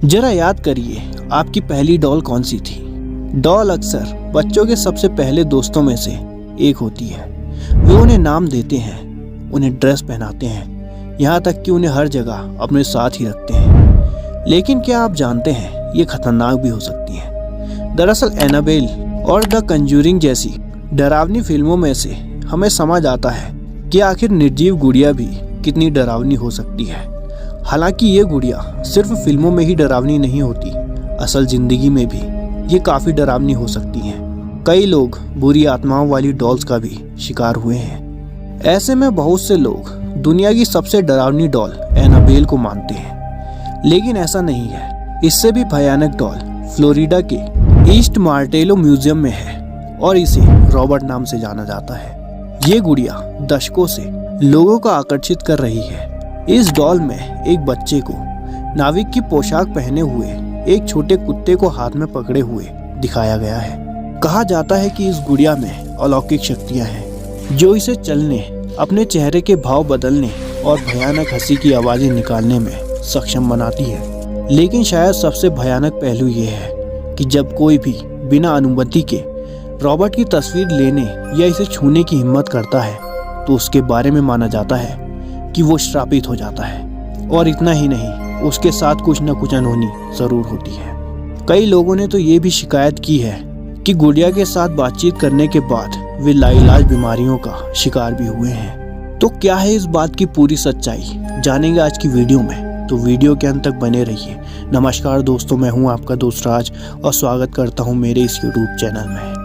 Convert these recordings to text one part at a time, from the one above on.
जरा याद करिए, आपकी पहली डॉल कौन सी थी। डॉल अक्सर बच्चों के सबसे पहले दोस्तों में से एक होती है। वे उन्हें नाम देते हैं, उन्हें ड्रेस पहनाते हैं, यहाँ तक कि उन्हें हर जगह अपने साथ ही रखते हैं। लेकिन क्या आप जानते हैं, ये खतरनाक भी हो सकती हैं। दरअसल एनाबेल और द कंजूरिंग जैसी डरावनी फिल्मों में से हमें समझ आता है कि आखिर निर्जीव गुड़िया भी कितनी डरावनी हो सकती है। हालांकि ये गुड़िया सिर्फ फिल्मों में ही डरावनी नहीं होती, असल जिंदगी में भी ये काफ़ी डरावनी हो सकती हैं। कई लोग बुरी आत्माओं वाली डॉल्स का भी शिकार हुए हैं। ऐसे में बहुत से लोग दुनिया की सबसे डरावनी डॉल एनाबेल को मानते हैं, लेकिन ऐसा नहीं है। इससे भी भयानक डॉल फ्लोरिडा के ईस्ट मार्टेलो म्यूजियम में है और इसे रॉबर्ट नाम से जाना जाता है। ये गुड़िया दशकों से लोगों को आकर्षित कर रही है। इस डॉल में एक बच्चे को नाविक की पोशाक पहने हुए एक छोटे कुत्ते को हाथ में पकड़े हुए दिखाया गया है। कहा जाता है कि इस गुड़िया में अलौकिक शक्तियां हैं जो इसे चलने, अपने चेहरे के भाव बदलने और भयानक हंसी की आवाजें निकालने में सक्षम बनाती है। लेकिन शायद सबसे भयानक पहलू ये है कि जब कोई भी बिना अनुमति के रॉबर्ट की तस्वीर लेने या इसे छूने की हिम्मत करता है तो उसके बारे में माना जाता है कि वो श्रापित हो जाता है। और इतना ही नहीं, उसके साथ कुछ न कुछ अनहोनी जरूर होती है। कई लोगों ने तो ये भी शिकायत की है कि गुड़िया के साथ बातचीत करने के बाद वे लाइलाज बीमारियों का शिकार भी हुए हैं। तो क्या है इस बात की पूरी सच्चाई, जानेंगे आज की वीडियो में, तो वीडियो के अंत तक बने रहिए। नमस्कार दोस्तों, मैं हूं आपका दोस्त राज और स्वागत करता हूं मेरे इस यूट्यूब चैनल में।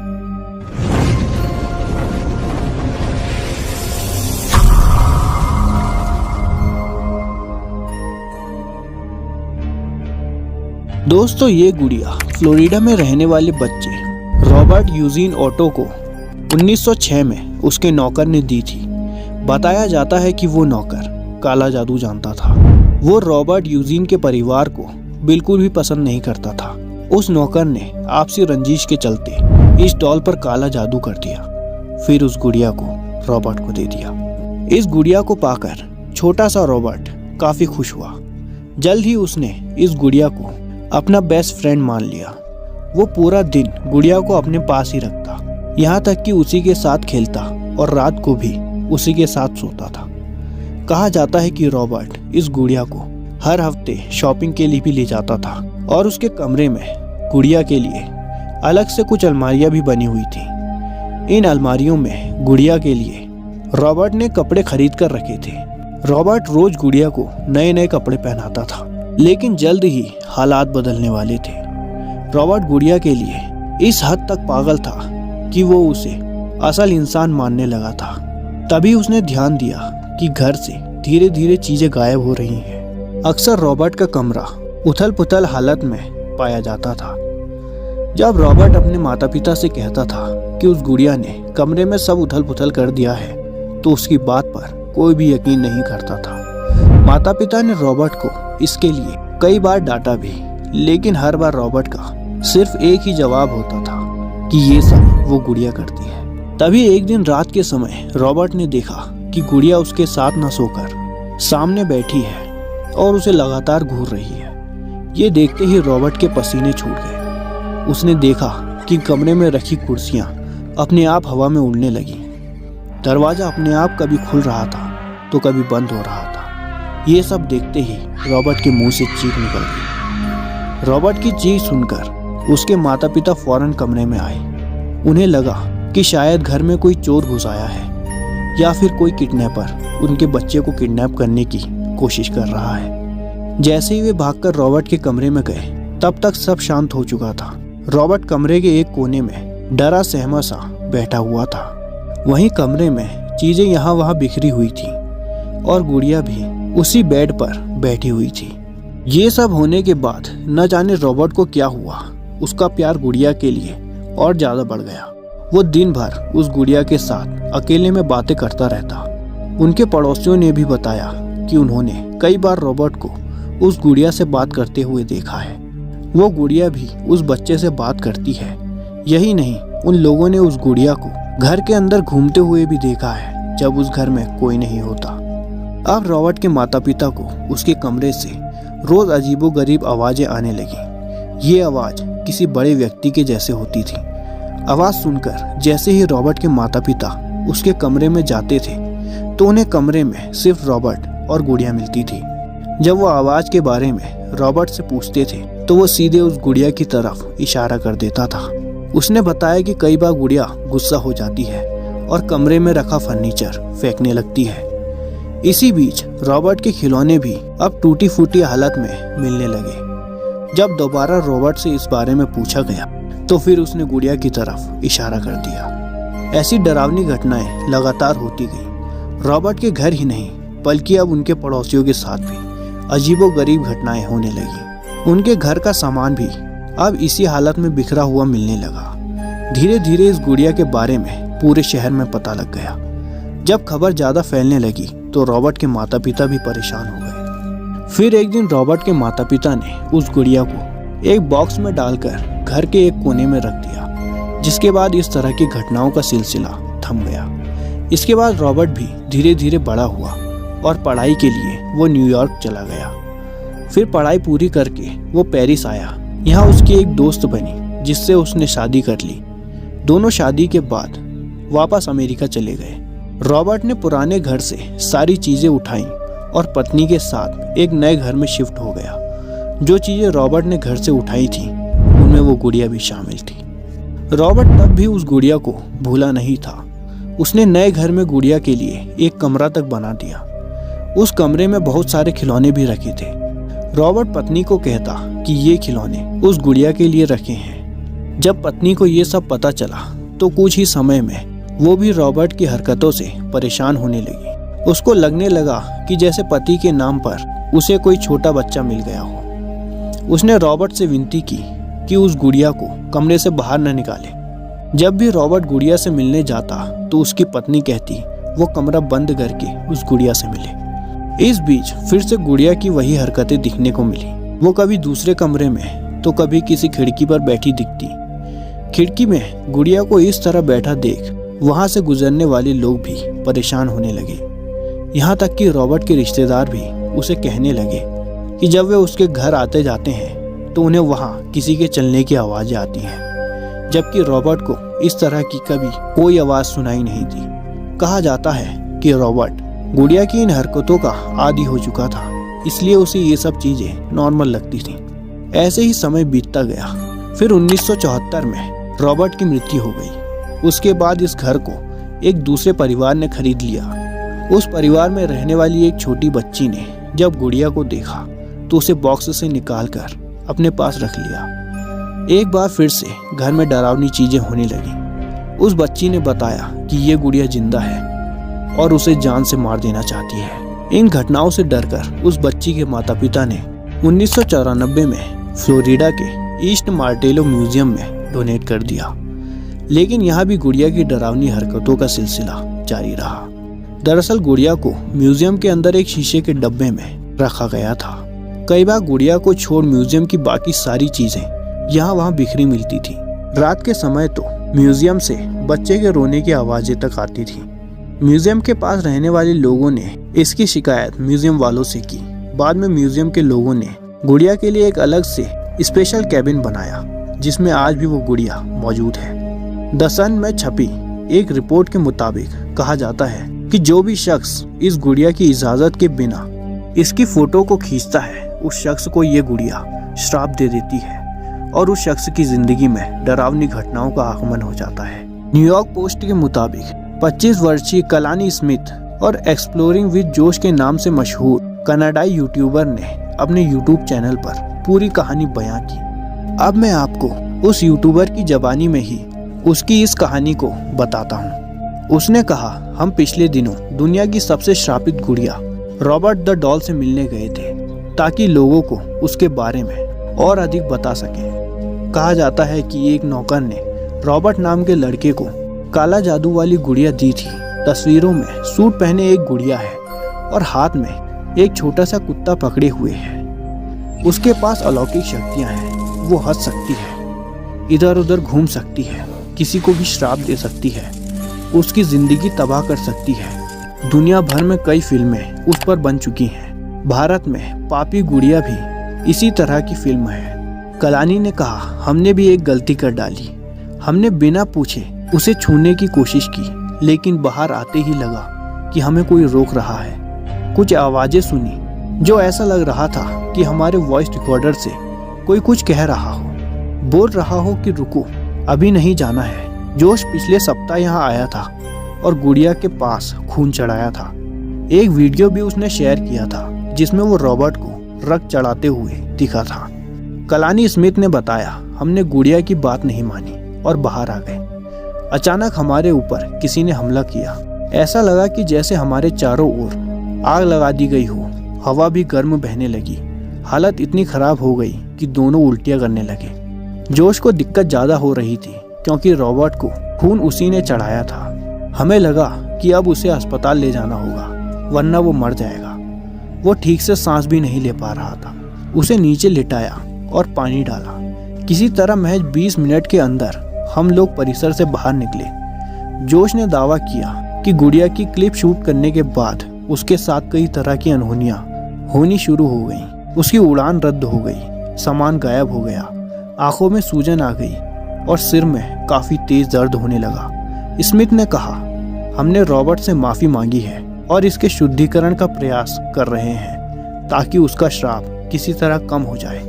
दोस्तों, ये गुड़िया फ्लोरिडा में रहने वाले बच्चे रॉबर्ट यूजीन ओटो को 1906 में उसके नौकर ने दी थी। बताया जाता है कि वो नौकर काला जादू जानता था। वो रॉबर्ट यूजीन के परिवार को बिल्कुल भी पसंद नहीं करता था। उस नौकर ने आपसी रंजिश के चलते इस डॉल पर काला जादू कर दिया, फिर उस गुड़िया को रॉबर्ट को दे दिया। इस गुड़िया को पाकर छोटा सा रॉबर्ट काफी खुश हुआ। जल्द ही उसने इस गुड़िया को अपना बेस्ट फ्रेंड मान लिया। वो पूरा दिन गुड़िया को अपने पास ही रखता, यहाँ तक कि उसी के साथ खेलता और रात को भी उसी के साथ सोता था। कहा जाता है कि रॉबर्ट इस गुड़िया को हर हफ्ते शॉपिंग के लिए भी ले जाता था और उसके कमरे में गुड़िया के लिए अलग से कुछ अलमारियां भी बनी हुई थी। इन अलमारियों में गुड़िया के लिए रॉबर्ट ने कपड़े खरीद कर रखे थे। रॉबर्ट रोज गुड़िया को नए नए कपड़े पहनाता था, लेकिन जल्द ही हालात बदलने वाले थे। रॉबर्ट गुड़िया के लिए इस हद तक पागल था कि वो उसे असल इंसान मानने लगा था। तभी उसने ध्यान दिया कि घर से धीरे धीरे चीजें गायब हो रही हैं। अक्सर रॉबर्ट का कमरा उथल पुथल हालत में पाया जाता था। जब रॉबर्ट अपने माता पिता से कहता था कि उस गुड़िया ने कमरे में सब उथल पुथल कर दिया है, तो उसकी बात पर कोई भी यकीन नहीं करता था। माता पिता ने रॉबर्ट को इसके लिए कई बार डांटा भी, लेकिन हर बार रॉबर्ट का सिर्फ एक ही जवाब होता था कि ये सब वो गुड़िया करती है। तभी एक दिन रात के समय रॉबर्ट ने देखा कि गुड़िया उसके साथ न सोकर सामने बैठी है और उसे लगातार घूर रही है। ये देखते ही रॉबर्ट के पसीने छूट गए। उसने देखा कि कमरे में रखी कुर्सियां अपने आप हवा में उड़ने लगी। दरवाजा अपने आप कभी खुल रहा था तो कभी बंद हो रहा था। ये सब देखते ही रॉबर्ट के मुंह से चीख निकल गई। रॉबर्ट की चीख सुनकर उसके माता पिता फौरन कमरे में आए। उन्हें लगा कि शायद घर में कोई चोर घुस आया है या फिर कोई किडनैपर उनके बच्चे को किडनैप करने की कोशिश कर रहा है। जैसे ही वे भागकर रॉबर्ट के कमरे में गए, तब तक सब शांत हो चुका था। रॉबर्ट कमरे के एक कोने में डरा सहमा सा बैठा हुआ था। वहीं कमरे में चीजें यहाँ वहाँ बिखरी हुई थी और गुड़िया भी उसी बेड पर बैठी हुई थी। ये सब होने के बाद न जाने रॉबर्ट को क्या हुआ, उसका प्यार गुड़िया के लिए और ज्यादा बढ़ गया। वो दिन भर उस गुड़िया के साथ अकेले में बातें करता रहता। उनके पड़ोसियों ने भी बताया कि उन्होंने कई बार रॉबर्ट को उस गुड़िया से बात करते हुए देखा है। वो गुड़िया भी उस बच्चे से बात करती है। यही नहीं, उन लोगों ने उस गुड़िया को घर के अंदर घूमते हुए भी देखा है जब उस घर में कोई नहीं होता। अब रॉबर्ट के माता पिता को उसके कमरे से रोज अजीबोगरीब आवाजें आने लगी। ये आवाज किसी बड़े व्यक्ति के जैसे होती थी। आवाज सुनकर जैसे ही रॉबर्ट के माता पिता उसके कमरे में जाते थे तो उन्हें कमरे में सिर्फ रॉबर्ट और गुड़िया मिलती थी। जब वो आवाज के बारे में रॉबर्ट से पूछते थे तो वो सीधे उस गुड़िया की तरफ इशारा कर देता था। उसने बताया कि कई बार गुड़िया गुस्सा हो जाती है और कमरे में रखा फर्नीचर फेंकने लगती है। इसी बीच रॉबर्ट के खिलौने भी अब टूटी फूटी हालत में मिलने लगे। जब दोबारा रॉबर्ट से इस बारे में पूछा गया तो फिर उसने गुड़िया की तरफ इशारा कर दिया। ऐसी डरावनी घटनाएं लगातार होती गई। रॉबर्ट के घर ही नहीं बल्कि अब उनके पड़ोसियों के साथ भी अजीबोगरीब घटनाएं होने लगी। उनके घर का सामान भी अब इसी हालत में बिखरा हुआ मिलने लगा। धीरे धीरे इस गुड़िया के बारे में पूरे शहर में पता लग गया। जब खबर ज्यादा फैलने लगी तो रॉबर्ट के माता पिता भी परेशान हो गए। फिर एक दिन रॉबर्ट के माता पिता ने उस गुड़िया को एक बॉक्स में डालकर घर के एक कोने में रख दिया, जिसके बाद इस तरह की घटनाओं का सिलसिला थम गया। इसके बाद रॉबर्ट भी धीरे धीरे बड़ा हुआ और पढ़ाई के लिए वो न्यूयॉर्क चला गया। फिर पढ़ाई पूरी करके वो पेरिस आया। यहाँ उसकी एक दोस्त बनी जिससे उसने शादी कर ली। दोनों शादी के बाद वापस अमेरिका चले गए। रॉबर्ट ने पुराने घर से सारी चीजें उठाई और पत्नी के साथ एक नए घर में शिफ्ट हो गया। जो चीजें रॉबर्ट ने घर से उठाई थी उनमें वो गुड़िया भी शामिल थी। रॉबर्ट तब भी उस गुड़िया को भूला नहीं था। उसने नए घर में गुड़िया के लिए एक कमरा तक बना दिया। उस कमरे में बहुत सारे खिलौने भी रखे थे। रॉबर्ट पत्नी को कहता कि ये खिलौने उस गुड़िया के लिए रखे हैं। जब पत्नी को ये सब पता चला तो कुछ ही समय में वो भी रॉबर्ट की हरकतों से परेशान होने लगी। उसको लगने लगा कि जैसे पति के नाम पर उसे कोई छोटा बच्चा मिल गया हो। उसने रॉबर्ट से विनती की कि उस गुड़िया को कमरे से बाहर न निकाले। जब भी रॉबर्ट गुड़िया से मिलने जाता तो उसकी पत्नी कहती वो कमरा बंद करके उस गुड़िया से मिले। इस बीच फिर से गुड़िया की वही हरकतें दिखने को मिली। वो कभी दूसरे कमरे में तो कभी किसी खिड़की पर बैठी दिखती। खिड़की में गुड़िया को इस तरह बैठा देख वहां से गुजरने वाले लोग भी परेशान होने लगे। यहाँ तक कि रॉबर्ट के रिश्तेदार भी उसे कहने लगे कि जब वे उसके घर आते जाते हैं तो उन्हें वहां किसी के चलने की आवाजें आती हैं, जबकि रॉबर्ट को इस तरह की कभी कोई आवाज सुनाई नहीं दी। कहा जाता है कि रॉबर्ट गुड़िया की इन हरकतों का आदी हो चुका था, इसलिए उसे ये सब चीजें नॉर्मल लगती थी। ऐसे ही समय बीतता गया। फिर 1974 में रॉबर्ट की मृत्यु हो गई। उसके बाद इस घर को एक दूसरे परिवार ने खरीद लिया। उस परिवार में रहने वाली एक छोटी बच्ची ने जब गुड़िया को देखा तो उसे बॉक्स से निकालकर अपने पास रख लिया। एक बार फिर से घर में डरावनी चीजें होने लगी। उस बच्ची ने बताया कि ये गुड़िया जिंदा है और उसे जान से मार देना चाहती है। इन घटनाओं से डरकर उस बच्ची के माता पिता ने 1994 में फ्लोरिडा के ईस्ट मार्टेलो म्यूजियम में डोनेट कर दिया। लेकिन यहाँ भी गुड़िया की डरावनी हरकतों का सिलसिला जारी रहा। दरअसल गुड़िया को म्यूजियम के अंदर एक शीशे के डब्बे में रखा गया था। कई बार गुड़िया को छोड़ म्यूजियम की बाकी सारी चीजें यहाँ वहाँ बिखरी मिलती थी। रात के समय तो म्यूजियम से बच्चे के रोने की आवाजें तक आती थी। म्यूजियम के पास रहने वाले लोगों ने इसकी शिकायत म्यूजियम वालों से की। बाद में म्यूजियम के लोगों ने गुड़िया के लिए एक अलग से स्पेशल कैबिन बनाया, जिसमें आज भी वो गुड़िया मौजूद है। द सन में छपी एक रिपोर्ट के मुताबिक कहा जाता है कि जो भी शख्स इस गुड़िया की इजाजत के बिना इसकी फोटो को खींचता है, उस शख्स को ये गुड़िया श्राप दे देती है और उस शख्स की जिंदगी में डरावनी घटनाओं का आगमन हो जाता है। न्यूयॉर्क पोस्ट के मुताबिक 25 वर्षीय कलानी स्मिथ और एक्सप्लोरिंग विद जोश के नाम से मशहूर कनाडाई यूट्यूबर ने अपने यूट्यूब चैनल पर पूरी कहानी बयां की। अब मैं आपको उस यूट्यूबर की ज़बानी में ही उसकी इस कहानी को बताता हूँ। उसने कहा, हम पिछले दिनों दुनिया की सबसे श्रापित गुड़िया रॉबर्ट द डॉल से मिलने गए थे ताकि लोगों को उसके बारे में और अधिक बता सके। कहा जाता है कि एक नौकर ने रॉबर्ट नाम के लड़के को काला जादू वाली गुड़िया दी थी। तस्वीरों में सूट पहने एक गुड़िया है और हाथ में एक छोटा सा कुत्ता पकड़े हुए है। उसके पास अलौकिक शक्तियां हैं। वो हंस सकती है, इधर उधर घूम सकती है, किसी को भी श्राप दे सकती है, उसकी जिंदगी तबाह कर सकती है। दुनिया भर में कई फिल्में उस पर बन चुकी हैं। भारत में पापी गुड़िया भी इसी तरह की फिल्म है। कलानी ने कहा, हमने भी एक गलती कर डाली। हमने बिना पूछे उसे छूने की कोशिश की, लेकिन बाहर आते ही लगा कि हमें कोई रोक रहा है। कुछ आवाजें सुनी जो ऐसा लग रहा था कि हमारे वॉइस रिकॉर्डर से कोई कुछ कह रहा हो, बोल रहा हो कि रुको, अभी नहीं जाना है। जोश पिछले सप्ताह यहाँ आया था और गुड़िया के पास खून चढ़ाया था। एक वीडियो भी उसने शेयर किया था जिसमें वो रॉबर्ट को रक्त चढ़ाते हुए दिखा था। कलानी स्मिथ ने बताया, हमने गुड़िया की बात नहीं मानी और बाहर आ गए। अचानक हमारे ऊपर किसी ने हमला किया। ऐसा लगा कि जैसे हमारे चारों ओर आग लगा दी गई हो। हवा भी गर्म बहने लगी। हालत इतनी खराब हो गई कि दोनों उल्टियां करने लगे। जोश को दिक्कत ज्यादा हो रही थी क्योंकि रॉबर्ट को खून उसी ने चढ़ाया था। हमें लगा कि अब उसे अस्पताल ले जाना होगा वरना वो मर जाएगा। वो ठीक से सांस भी नहीं ले पा रहा था। उसे नीचे लिटाया और पानी डाला। किसी तरह महज 20 मिनट के अंदर हम लोग परिसर से बाहर निकले। जोश ने दावा किया कि गुड़िया की क्लिप शूट करने के बाद उसके साथ कई तरह की अनहोनियां होनी शुरू हो गई। उसकी उड़ान रद्द हो गई, सामान गायब हो गया, आंखों में सूजन आ गई और सिर में काफी तेज दर्द होने लगा। स्मिथ ने कहा, हमने रॉबर्ट से माफी मांगी है और इसके शुद्धिकरण का प्रयास कर रहे हैं ताकि उसका श्राप किसी तरह कम हो जाए।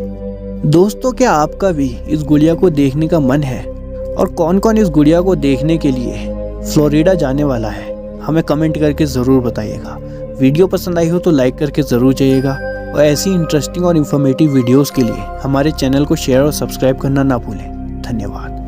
दोस्तों, क्या आपका भी इस गुड़िया को देखने का मन है? और कौन कौन इस गुड़िया को देखने के लिए फ्लोरिडा जाने वाला है? हमें कमेंट करके ज़रूर बताइएगा। वीडियो पसंद आई हो तो लाइक करके ज़रूर जाइएगा और ऐसी इंटरेस्टिंग और इन्फॉर्मेटिव वीडियोस के लिए हमारे चैनल को शेयर और सब्सक्राइब करना ना भूलें। धन्यवाद।